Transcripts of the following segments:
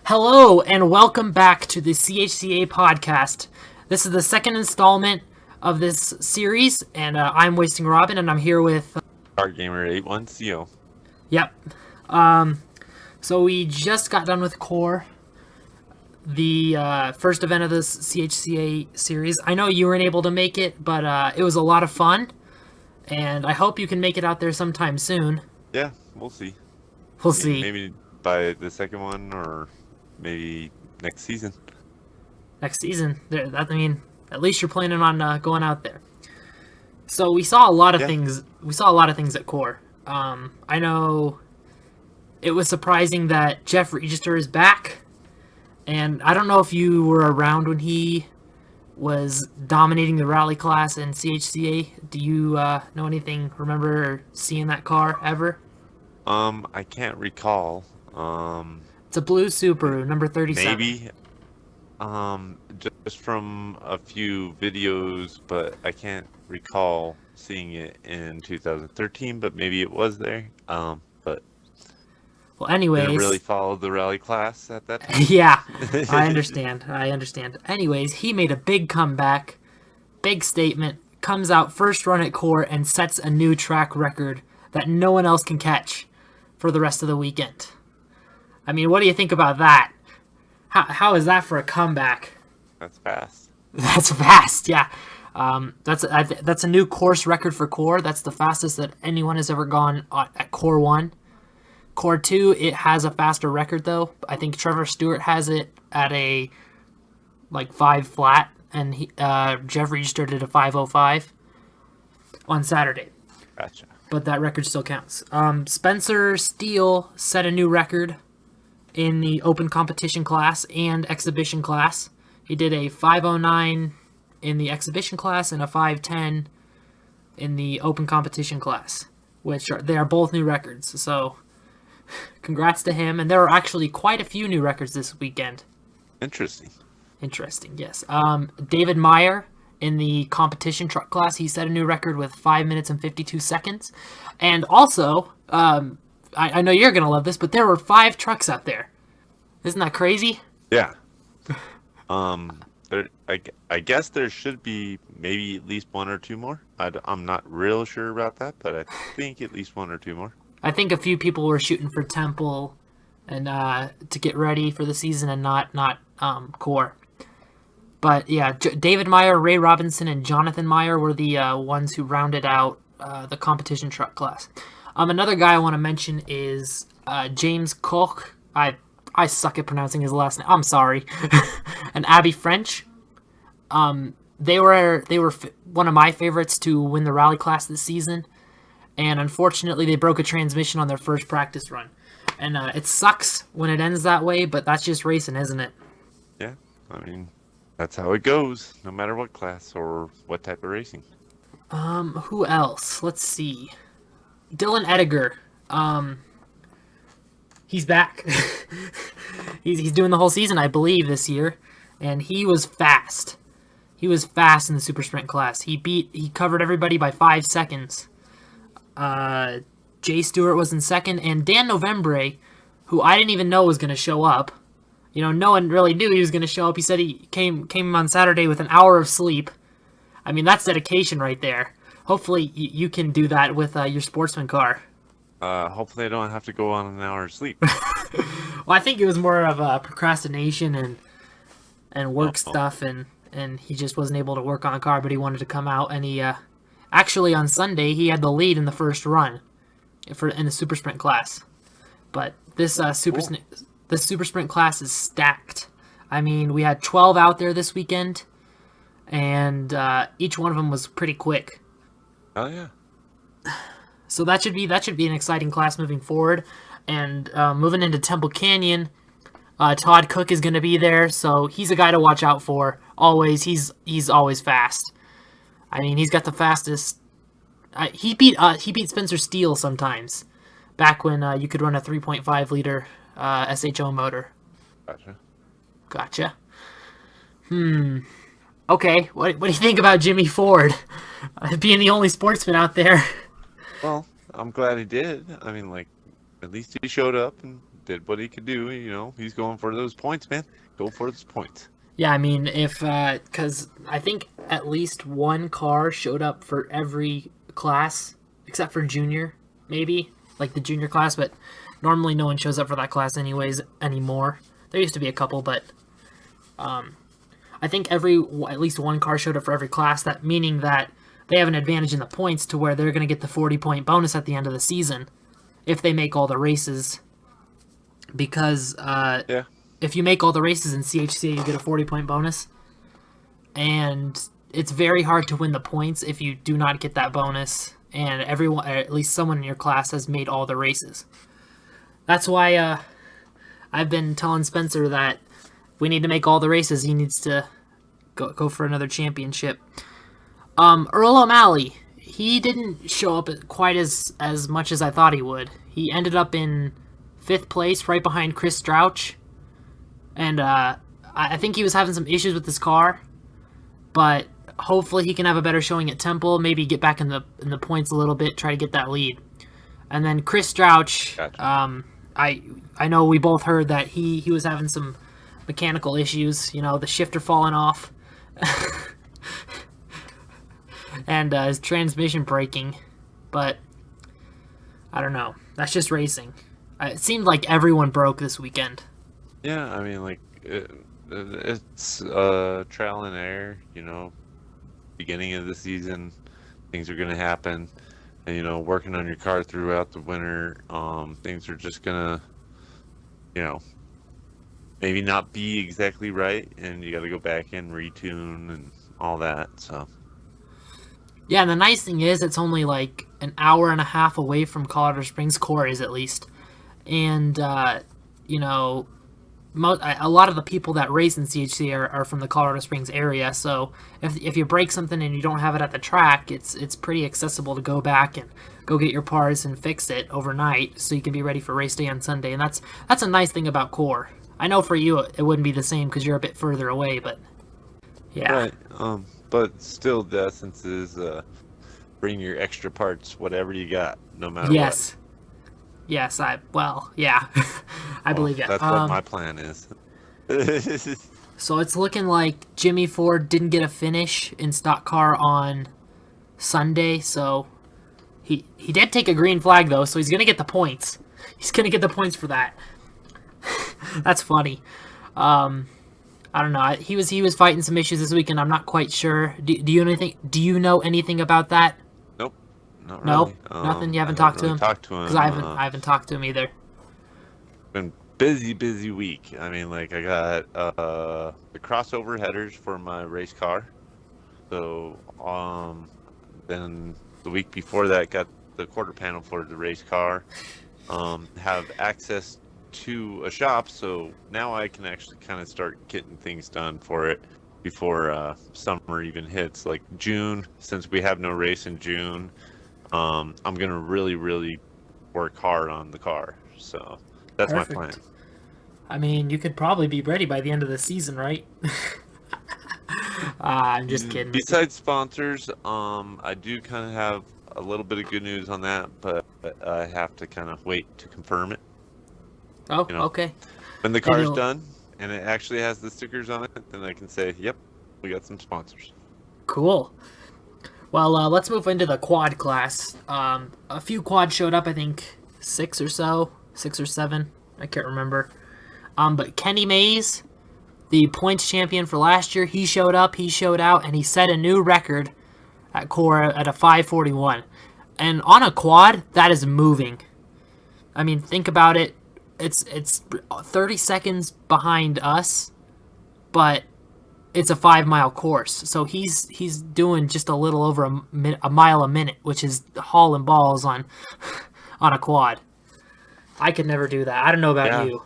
Hello and welcome back to the CHCA podcast. This is the second installment of this series, and I'm Wasting Robin, and I'm here with... Gamer81CO. Yep. So we just got done with Core, the first event of this CHCA series. I know you weren't able to make it, but it was a lot of fun, and I hope you can make it out there sometime soon. Yeah, we'll see. We'll see. Maybe by the second one, or maybe next season. Next season. At least you're planning on going out there. So we saw a lot of things. We saw a lot of things at Core. I know it was surprising that Jeff Register is back, and I don't know if you were around when he was dominating the rally class in CHCA. Do you know anything? Remember seeing that car ever? I can't recall. It's a blue Subaru, number 37. Maybe. Just from a few videos, but I can't recall seeing it in 2013. But maybe it was there. But well, anyways, didn't really follow the rally class at that time. Yeah, I understand. Anyways, he made a big comeback, big statement. Comes out first run at Core and sets a new track record that no one else can catch for the rest of the weekend. I mean, what do you think about that? How is that for a comeback? That's fast. That's fast, yeah. That's a new course record for Core. That's the fastest that anyone has ever gone at Core 1. Core 2, it has a faster record, though. I think Trevor Stewart has it at a, 5 flat, and Jeff Register did a 5:05 on Saturday. Gotcha. But that record still counts. Spencer Steele set a new record in the open competition class and exhibition class. He did a 5:09 in the exhibition class and a 5:10 in the open competition class, they are both new records. So, congrats to him. And there are actually quite a few new records this weekend. Interesting, yes. David Meyer in the competition truck class, he set a new record with 5 minutes and 52 seconds. And also, I know you're going to love this, but there were 5 trucks out there. Isn't that crazy? Yeah. I guess there should be maybe at least 1 or 2 more. I'm not real sure about that, but I think at least 1 or 2 more. I think a few people were shooting for Temple and to get ready for the season and not Core. But yeah, David Meyer, Ray Robinson, and Jonathan Meyer were the ones who rounded out the competition truck class. Another guy I want to mention is James Koch. I suck at pronouncing his last name. I'm sorry. And Abby French. They were one of my favorites to win the rally class this season, and unfortunately they broke a transmission on their first practice run. And it sucks when it ends that way, but that's just racing, isn't it? Yeah, I mean, that's how it goes, no matter what class or what type of racing. Who else? Let's see. Dylan Ediger. He's back. he's doing the whole season, I believe, this year, and he was fast. He was fast in the super sprint class. He covered everybody by 5 seconds. Jay Stewart was in second, and Dan Novembre, who I didn't even know was going to show up. You know, no one really knew he was going to show up. He said he came on Saturday with an hour of sleep. I mean, that's dedication right there. Hopefully you can do that with your sportsman car. Hopefully I don't have to go on an hour of sleep. Well, I think it was more of a procrastination and work stuff, and he just wasn't able to work on a car, but he wanted to come out, and he actually on Sunday he had the lead in the first run in the super sprint class. But this super sprint class is stacked. I mean, we had 12 out there this weekend, and each one of them was pretty quick. Oh yeah. So that should be an exciting class moving forward. And moving into Temple Canyon, Todd Cook is going to be there, so he's a guy to watch out for. Always, he's always fast. I mean, he's got the fastest. He beat Spencer Steele sometimes, back when you could run a 3.5 liter SHO motor. Gotcha. Okay, what do you think about Jimmy Ford being the only sportsman out there? Well, I'm glad he did. I mean, at least he showed up and did what he could do. You know, he's going for those points, man. Go for those points. Yeah, I mean, if because I think at least one car showed up for every class except for junior, maybe like the junior class, but normally no one shows up for that class anyways anymore. There used to be a couple, but I think at least one car showed up for every class. That meaning that they have an advantage in the points to where they're going to get the 40-point bonus at the end of the season if they make all the races. Because Yeah. if you make all the races in CHCA, you get a 40-point bonus, and it's very hard to win the points if you do not get that bonus. And everyone, or at least someone in your class, has made all the races. That's why I've been telling Spencer that we need to make all the races. He needs to go for another championship. Earl O'Malley, he didn't show up quite as much as I thought he would. He ended up in 5th place, right behind Chris Strouch. And I think he was having some issues with his car, but hopefully he can have a better showing at Temple, maybe get back in the points a little bit, try to get that lead. And then Chris Strouch, Gotcha. I know we both heard that he was having some mechanical issues, you know, the shifter falling off and his transmission breaking, but I don't know. That's just racing. It seemed like everyone broke this weekend. Yeah, I mean, like, it's trial and error, you know, beginning of the season, things are going to happen, and, you know, working on your car throughout the winter, things are just going to, you know, maybe not be exactly right, and you got to go back and retune and all that, so. Yeah, and the nice thing is it's only like an hour and a half away from Colorado Springs, Corey's at least, and, you know, a lot of the people that race in CHC are from the Colorado Springs area, so if you break something and you don't have it at the track, it's pretty accessible to go back and go get your parts and fix it overnight so you can be ready for race day on Sunday. And that's a nice thing about Core. I know for you it wouldn't be the same because you're a bit further away, but yeah. Right, but still the essence is bring your extra parts, whatever you got, no matter Yes. Yes, yeah. I believe it. That's what my plan is. So it's looking like Jimmy Ford didn't get a finish in stock car on Sunday, so he did take a green flag though, so he's gonna get the points. He's gonna get the points for that. That's funny. I don't know. He was fighting some issues this weekend. I'm not quite sure. Do you know anything about that? Nope, not No, really. nothing. You haven't I talked haven't to him. really talked to him Because I haven't talked to him either. Been busy week. I mean, like, I got the crossover headers for my race car. So then the week before that, got the quarter panel for the race car. Have access to a shop, so now I can actually kind of start getting things done for it before summer even hits. Like June, since we have no race in June, I'm gonna really work hard on the car. So that's Perfect. my plan. I mean, you could probably be ready by the end of the season, right? I'm just kidding. Besides sponsors, I do kind of have a little bit of good news on that, but I have to kind of wait to confirm it. Oh, You know, okay. When the car's you'll- done and it actually has the stickers on it, then I can say, yep, we got some sponsors. Cool. Well, let's move into the quad class. A few quads showed up, I think 6 or 7. I can't remember. But Kenny Mays, the points champion for last year, he showed up, he showed out, and he set a new record at Core at a 541. And on a quad, that is moving. I mean, think about it. It's 30 seconds behind us, but it's a 5-mile course. So he's doing just a little over a mile a minute, which is hauling balls on a quad. I could never do that. I don't know about you.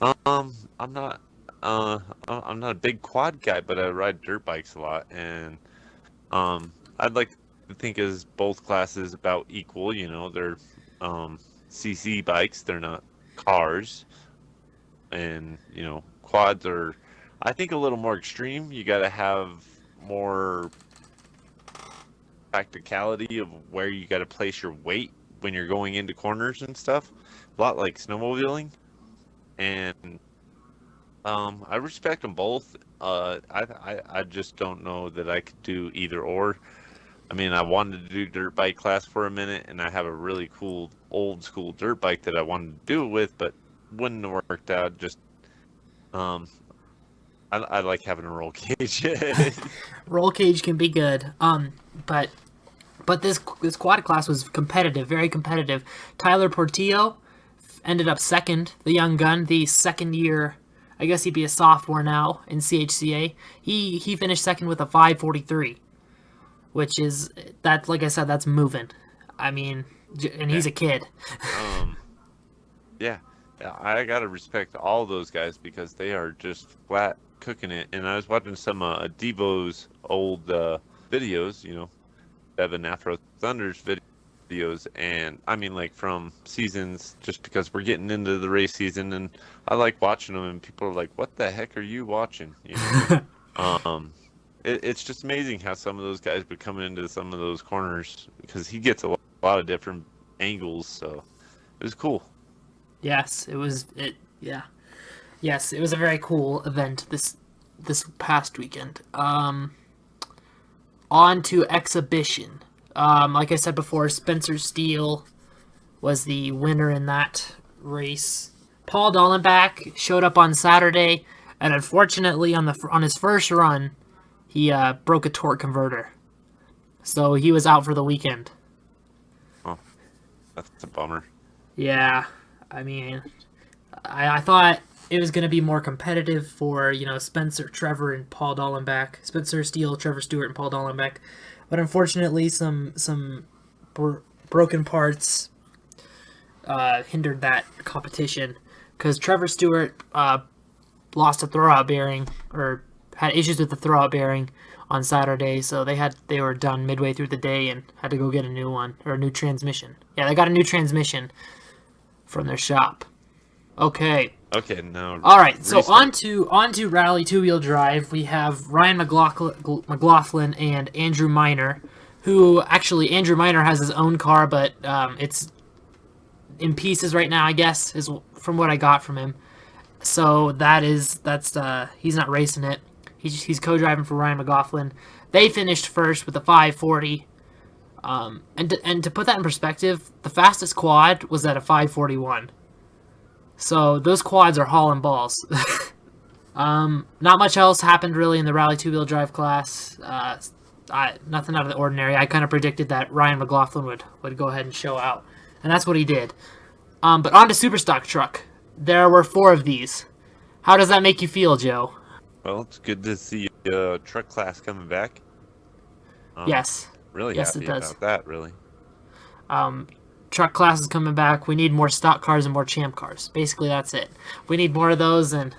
I'm not a big quad guy, but I ride dirt bikes a lot, and I'd like to think as both classes about equal. You know, they're CC bikes, they're not cars, and you know, quads are, I think, a little more extreme. You got to have more practicality of where you got to place your weight when you're going into corners and stuff. lot like snowmobiling, and I respect them both. I just don't know that I could do either or. I mean, I wanted to do dirt bike class for a minute, and I have a really cool old school dirt bike that I wanted to do it with, but wouldn't have worked out. Just um, I like having a roll cage. Roll cage can be good. But this quad class was competitive, very competitive. Tyler Portillo ended up second, the young gun, the second year. I guess he'd be a sophomore now in CHCA. He finished second with a 5:43, which is that. Like I said, that's moving. I mean, and he's a kid. Yeah, I gotta respect all those guys because they are just flat cooking it. And I was watching some Devo's old videos, Devin Afro Thunder's videos, and I mean, like, from seasons, just because we're getting into the race season, and I like watching them, and people are like, "What the heck are you watching?" It's just amazing how some of those guys would come into some of those corners because he gets a lot of different angles, so it was cool. Yes, it was. Yeah. Yes, it was a very cool event this past weekend. On to exhibition. Like I said before, Spencer Steele was the winner in that race. Paul Dallenbach showed up on Saturday, and unfortunately, on his first run, he broke a torque converter, so he was out for the weekend. Oh, that's a bummer. Yeah, I mean, I thought it was going to be more competitive for, Spencer, Trevor, and Paul Dallenbach. Spencer Steele, Trevor Stewart, and Paul Dallenbach. But unfortunately, some broken parts hindered that competition because Trevor Stewart lost a throwout bearing, or had issues with the throwout bearing on Saturday, so they were done midway through the day and had to go get a new one, or a new transmission. Yeah, they got a new transmission from their shop. Okay. Okay, now. All right, so on to Rally two-wheel drive. We have Ryan McLaughlin and Andrew Miner, who actually Andrew Miner has his own car, but it's in pieces right now, I guess, is from what I got from him. So that's he's not racing it. He's co-driving for Ryan McLaughlin. They finished first with a 540. And to put that in perspective, the fastest quad was at a 541. So those quads are hauling balls. Not much else happened really in the Rally two-wheel drive class. Nothing out of the ordinary. I kind of predicted that Ryan McLaughlin would go ahead and show out, and that's what he did. But on to Superstock truck. There were 4 of these. How does that make you feel, Joe? Well, it's good to see truck class coming back. Yes. Really yes, happy it does. about that, really. Truck class is coming back. We need more stock cars and more champ cars. Basically, that's it. We need more of those, and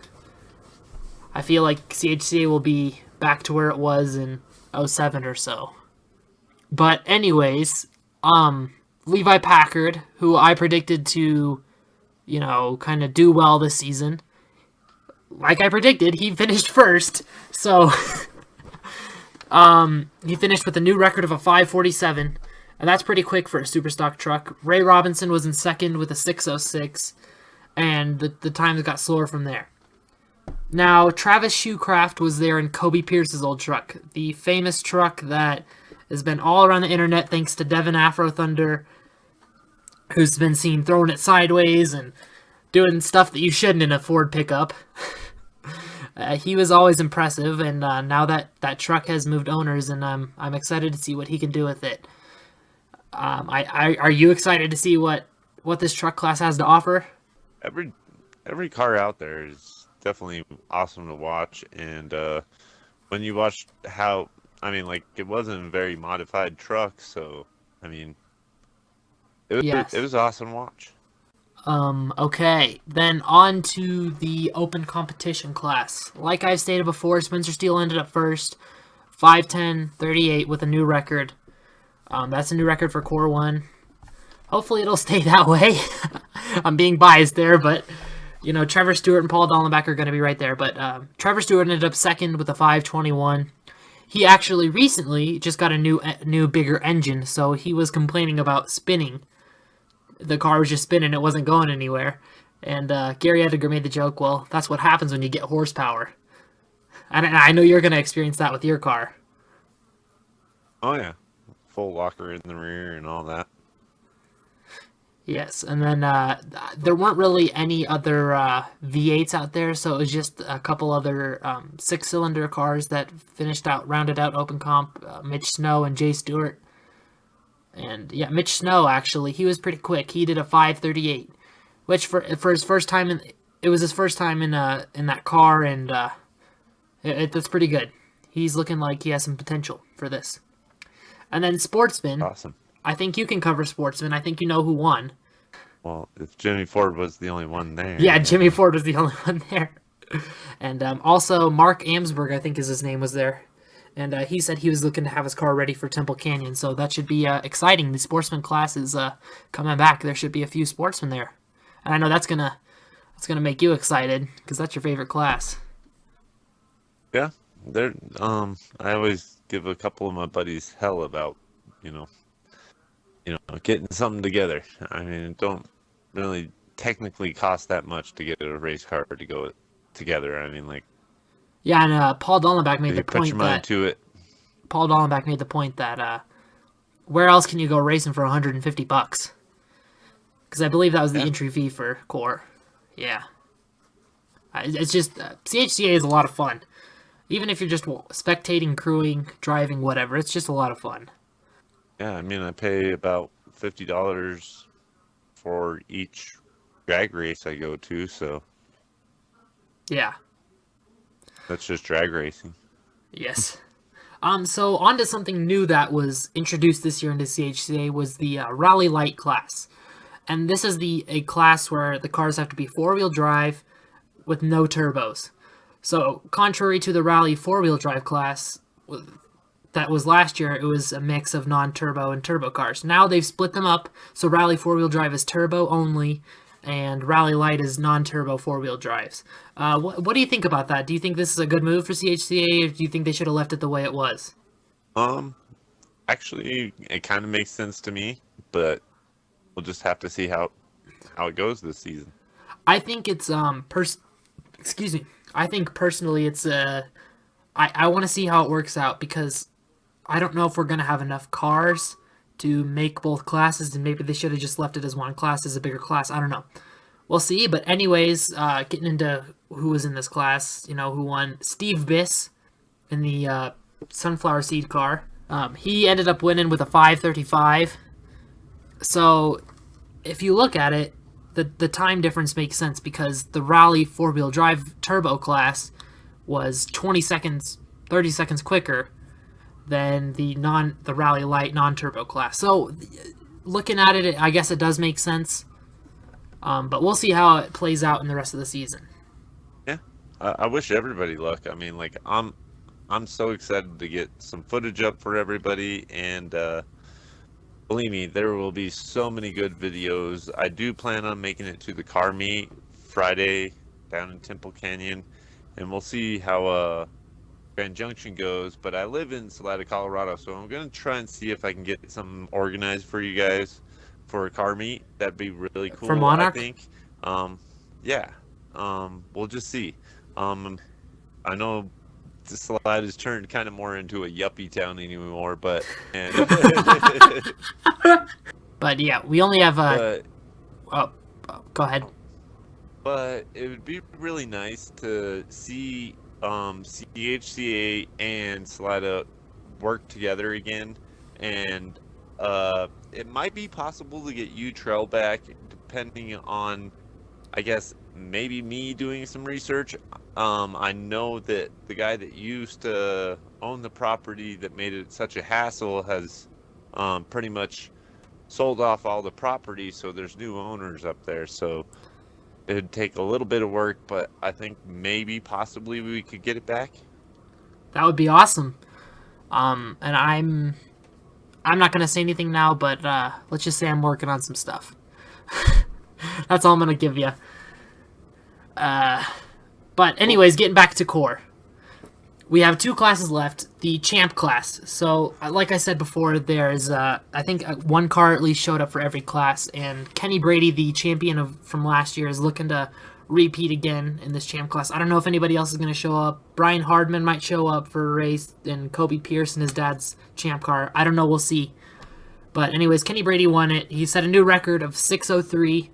I feel like CHCA will be back to where it was in 07 or so. But anyways, Levi Packard, who I predicted to, kind of do well this season, like I predicted, he finished first. So he finished with a new record of a 547. And that's pretty quick for a Superstock truck. Ray Robinson was in second with a 606, and the times got slower from there. Now, Travis Shoecraft was there in Kobe Pierce's old truck, the famous truck that has been all around the internet thanks to Devin Afro Thunder, who's been seen throwing it sideways and doing stuff that you shouldn't in a Ford pickup. He was always impressive, and now that truck has moved owners, and I'm excited to see what he can do with it. Are you excited to see what this truck class has to offer? Every car out there is definitely awesome to watch, and when you watch it wasn't a very modified truck, so it was awesome to watch. Okay, then on to the open competition class. Like I've stated before, Spencer Steele ended up first, 5:10:38 with a new record. That's a new record for Core 1. Hopefully it'll stay that way. I'm being biased there, but, Trevor Stewart and Paul Dallenbach are going to be right there. But Trevor Stewart ended up second with a 5:21. He actually recently just got a new bigger engine, so he was complaining about spinning the car was just spinning, it wasn't going anywhere. And Gary Ediger made the joke, well, that's what happens when you get horsepower. And I know you're going to experience that with your car. Oh yeah, full locker in the rear and all that. Yes, and then there weren't really any other V8s out there, so it was just a couple other six-cylinder cars that rounded out Open Comp, Mitch Snow and Jay Stewart. And yeah, Mitch Snow, actually, he was pretty quick. He did a 5:38, which for his first time it was his first time in that car, and that's pretty good. He's looking like he has some potential for this. And then Sportsman. Awesome. I think you can cover Sportsman. I think you know who won. Well, if Jimmy Ford was the only one there. Yeah, Jimmy Ford was the only one there. And also Mark Amsberg, I think is his name, was there. And he said he was looking to have his car ready for Temple Canyon, so that should be exciting. The Sportsman class is coming back. There should be a few sportsmen there. And I know that's gonna make you excited, because that's your favorite class. Yeah, they're I always give a couple of my buddies hell about, getting something together. I mean, it don't really technically cost that much to get a race car to go together. I mean, like, yeah, and Paul Dollenbach made you the put point your mind to it. Paul Dollenbach made the point that where else can you go racing for $150? Because I believe that was the entry fee for Core. Yeah, it's just CHCA is a lot of fun. Even if you're just spectating, crewing, driving, whatever, it's just a lot of fun. Yeah, I mean, I pay about $50 for each drag race I go to, so Yeah. that's just drag racing. Yes. So on to something new that was introduced this year into CHCA was the Rally Light class. And this is a class where the cars have to be four-wheel drive with no turbos. So contrary to the Rally four-wheel drive class that was last year, it was a mix of non-turbo and turbo cars. Now they've split them up, so Rally four-wheel drive is turbo only, and Rally Light is non-turbo four-wheel drives. What do you think about that? Do you think this is a good move for CHCA, or do you think they should have left it the way it was? Actually, it kind of makes sense to me, but we'll just have to see how it goes this season. I think it's excuse me. I think personally it's I want to see how it works out, because I don't know if we're gonna have enough cars to make both classes, and maybe they should have just left it as one class, as a bigger class. I don't know. We'll see. But anyways, getting into who was in this class, who won. Steve Biss in the Sunflower Seed car. He ended up winning with a 5:35. So if you look at it, the time difference makes sense, because the Rally four-wheel drive turbo class was 20 seconds, 30 seconds quicker than the Rally Light non-turbo class. So looking at it, I guess it does make sense. But we'll see how it plays out in the rest of the season. Yeah, I wish everybody luck. I mean, like, I'm so excited to get some footage up for everybody, and believe me, there will be so many good videos. I do plan on making it to the car meet Friday down in Temple Canyon, and we'll see how Grand Junction goes. But I live in Salida, Colorado, so I'm going to try and see if I can get something organized for you guys for a car meet. That'd be really cool, For Monarch? I think. Yeah. We'll just see. I know the Salida has turned kind of more into a yuppie town anymore, but But yeah, we only have go ahead. But it would be really nice to see CHCA and Salida work together again, and it might be possible to get U-Trail back, depending on, I guess, maybe me doing some research. I know that the guy that used to own the property that made it such a hassle has pretty much sold off all the property, so there's new owners up there. So it'd take a little bit of work, but I think maybe possibly we could get it back. That would be awesome. And I'm not gonna say anything now, but let's just say I'm working on some stuff. That's all I'm gonna give you. But anyways, getting back to Core. we have two classes left. The champ class. So, like I said before, there's I think one car at least showed up for every class, and Kenny Brady, the champion from last year, is looking to repeat again in this champ class. I don't know if anybody else is going to show up. Brian Hardman might show up for a race, and Kobe Pierce and his dad's champ car. I don't know. We'll see. But anyways, Kenny Brady won it. He set a new record of 6:03.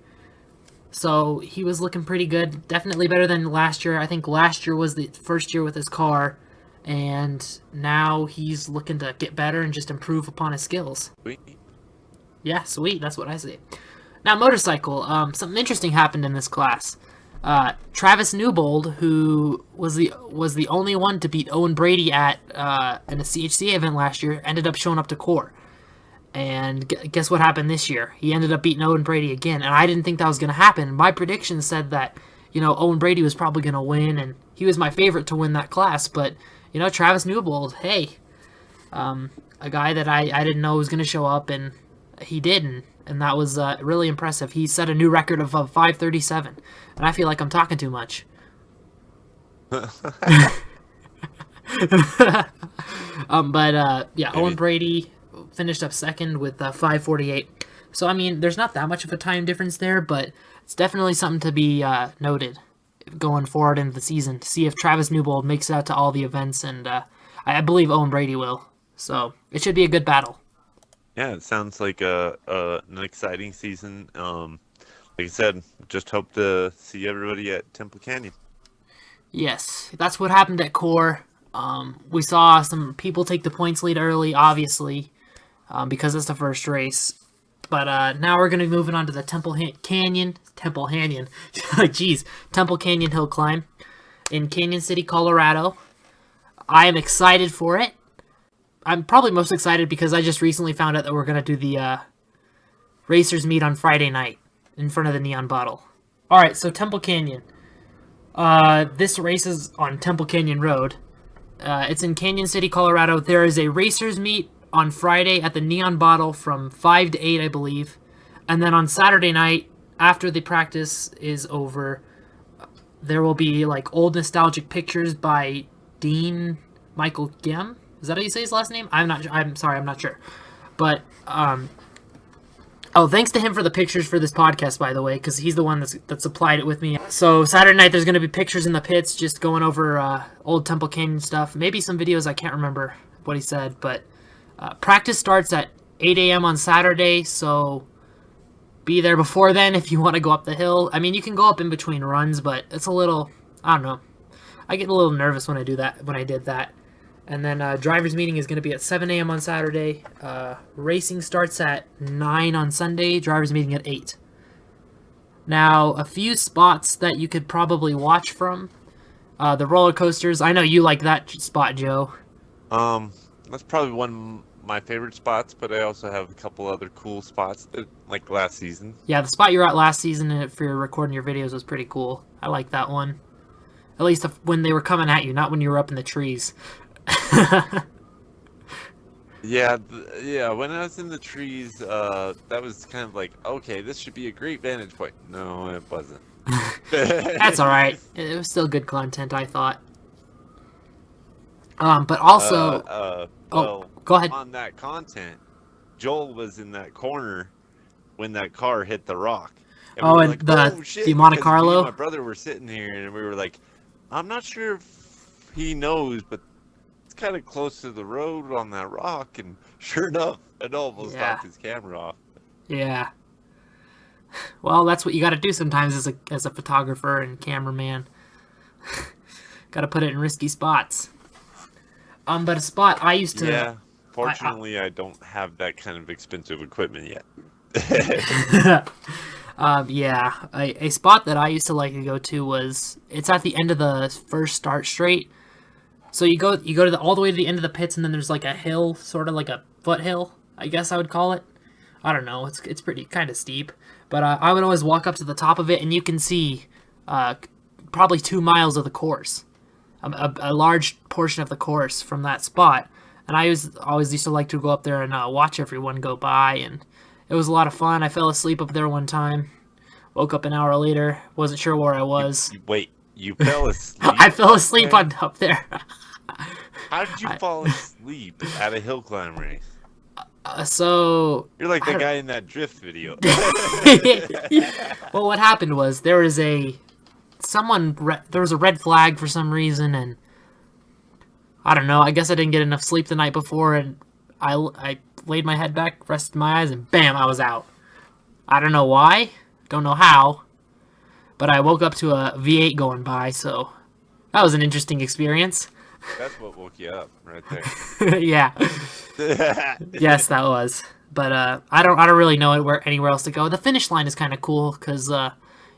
So he was looking pretty good. Definitely better than last year. I think last year was the first year with his car. And now he's looking to get better and just improve upon his skills. Sweet. Yeah, sweet. That's what I say. Now, motorcycle. Something interesting happened in this class. Travis Newbold, who was the only one to beat Owen Brady at in a CHCA event last year, ended up showing up to core. And guess what happened this year? He ended up beating Owen Brady again, and I didn't think that was going to happen. My prediction said that, Owen Brady was probably going to win, and he was my favorite to win that class. But, Travis Newbold, hey, a guy that I didn't know was going to show up, and he did, and that was really impressive. He set a new record of 5:37, and I feel like I'm talking too much. Owen Brady finished up second with 5:48. So, I mean, there's not that much of a time difference there, but it's definitely something to be noted going forward into the season to see if Travis Newbold makes it out to all the events, and I believe Owen Brady will. So, it should be a good battle. Yeah, it sounds like an exciting season. Like I said, just hope to see everybody at Temple Canyon. Yes, that's what happened at Core. We saw some people take the points lead early, obviously, because it's the first race. But now we're going to be moving on to the Temple Canyon Hill Climb in Canyon City, Colorado. I am excited for it. I'm probably most excited because I just recently found out that we're going to do the Racers Meet on Friday night in front of the Neon Bottle. Alright, so Temple Canyon. This race is on Temple Canyon Road. It's in Canyon City, Colorado. There is a Racers Meet on Friday at the Neon Bottle from 5 to 8, I believe. And then on Saturday night, after the practice is over, there will be like old nostalgic pictures by Dean Michael Gem. Is that how you say his last name? I'm sorry, I'm not sure. But thanks to him for the pictures for this podcast, by the way, because he's the one that supplied it with me. So Saturday night, there's going to be pictures in the pits, just going over old Temple Canyon stuff. Maybe some videos. I can't remember what he said, but practice starts at 8 a.m. on Saturday, so be there before then if you want to go up the hill. I mean, you can go up in between runs, but it's a little, I don't know. I get a little nervous when I did that. And then driver's meeting is going to be at 7 a.m. on Saturday. Racing starts at 9 on Sunday. Driver's meeting at 8. Now, a few spots that you could probably watch from. The roller coasters. I know you like that spot, Joe. That's probably one of my favorite spots, but I also have a couple other cool spots that, like last season. Yeah, the spot you were at last season for recording your videos was pretty cool. I like that one. At least when they were coming at you, not when you were up in the trees. Yeah, when I was in the trees, that was kind of like, okay, this should be a great vantage point. No, it wasn't. That's alright. It was still good content, I thought. But also... go ahead. On that content, Joel was in that corner when that car hit the rock. And we were like, the shit, Monte because Carlo? me and my brother were sitting here, and we were like, I'm not sure if he knows, but it's kind of close to the road on that rock, and sure enough, it almost knocked his camera off. Yeah. Well, that's what you got to do sometimes as a photographer and cameraman. Got to put it in risky spots. But a spot I used to... Yeah, fortunately, I don't have that kind of expensive equipment yet. A spot that I used to like to go to it's at the end of the first start straight. So you go to all the way to the end of the pits, and then there's like a hill, sort of like a foothill, I guess I would call it. I don't know, it's pretty kind of steep, but I would always walk up to the top of it, and you can see probably 2 miles of the course, a large portion of the course from that spot. And I always used to like to go up there and watch everyone go by, and it was a lot of fun. I fell asleep up there one time, woke up an hour later, wasn't sure where I was. Wait, you fell asleep? I fell asleep up there. How did you fall asleep at a hill climb race? So You're like the I guy in that drift video. well, what happened was there was a red flag for some reason, and I don't know. I guess I didn't get enough sleep the night before, and I laid my head back, rested my eyes, and bam, I was out. I don't know why, don't know how, but I woke up to a V8 going by, so that was an interesting experience. That's what woke you up right there. Yeah, yes, that was. But I don't really know anywhere else to go. The finish line is kind of cool because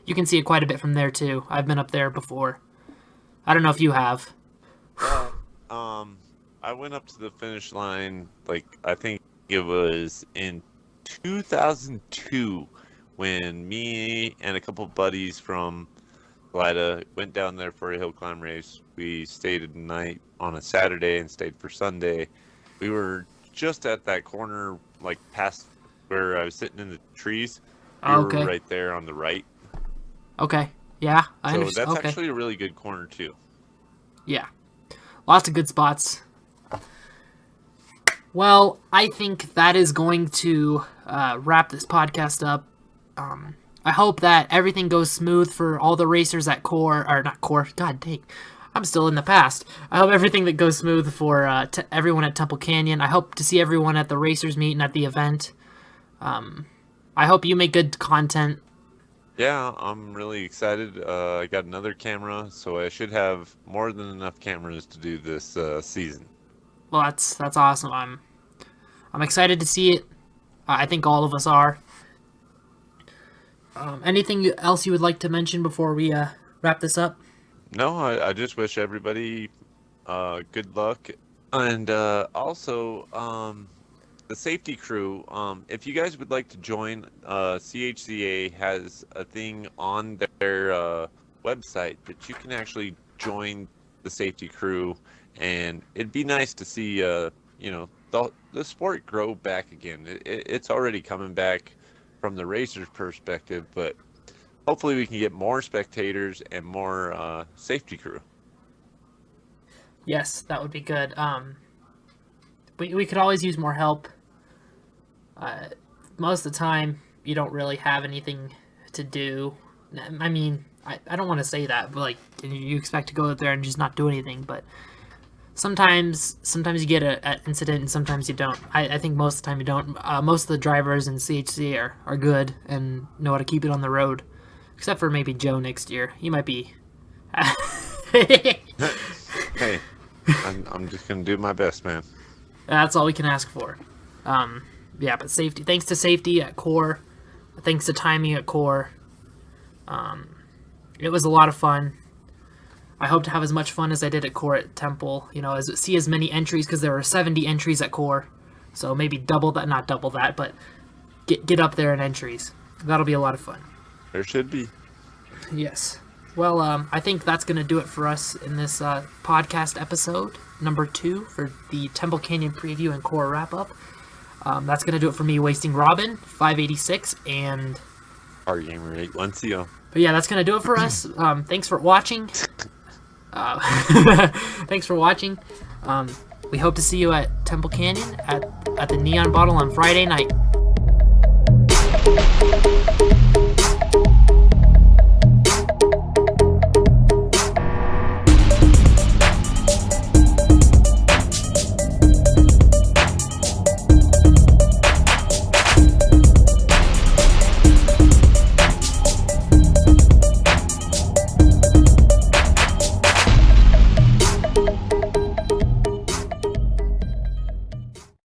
you can see it quite a bit from there too. I've been up there before. I don't know if you have. I went up to the finish line, like, I think it was in 2002 when me and a couple buddies from Glida went down there for a hill climb race. We stayed a night on a Saturday and stayed for Sunday. We were just at that corner, like past where I was sitting in the trees. We were Okay. right there on the right. Okay. Yeah, I So understand. that's Okay. actually a really good corner too. Yeah. Lots of good spots. Well, I think that is going to wrap this podcast up. I hope that everything goes smooth for all the racers at Core, or not Core, god dang, I'm still in the past. I hope everything that goes smooth for everyone at Temple Canyon. I hope to see everyone at the racers meet and at the event. I hope you make good content. Yeah, I'm really excited. I got another camera, so I should have more than enough cameras to do this season. Well, that's awesome. I'm excited to see it. I think all of us are. Anything else you would like to mention before we wrap this up? No, I just wish everybody good luck. And also, the safety crew, if you guys would like to join, CHCA has a thing on their website that you can actually join the safety crew, and it'd be nice to see, the sport grow back again. It's already coming back from the racers' perspective, but hopefully we can get more spectators and more safety crew. Yes, that would be good. We could always use more help. Most of the time, you don't really have anything to do. I mean, I don't want to say that, but like you expect to go out there and just not do anything. But sometimes you get an incident, and sometimes you don't. I think most of the time you don't. Most of the drivers in CHCA are good and know how to keep it on the road, except for maybe Joe next year. He might be. Hey, I'm just gonna do my best, man. That's all we can ask for. Yeah, but safety. Thanks to safety at Core. Thanks to timing at Core. It was a lot of fun. I hope to have as much fun as I did at Core at Temple. See as many entries, because there were 70 entries at Core. So maybe double that, not double that, but get up there in entries. That'll be a lot of fun. There should be. Yes. Well, I think that's going to do it for us in this podcast episode, number 2, for the Temple Canyon preview and Core wrap-up. That's going to do it for me, Wasting Robin, 586, and... Gamer 810. But yeah, that's going to do it for us. Thanks for watching. Thanks for watching. We hope to see you at Temple Canyon at the Neon Bottle on Friday night.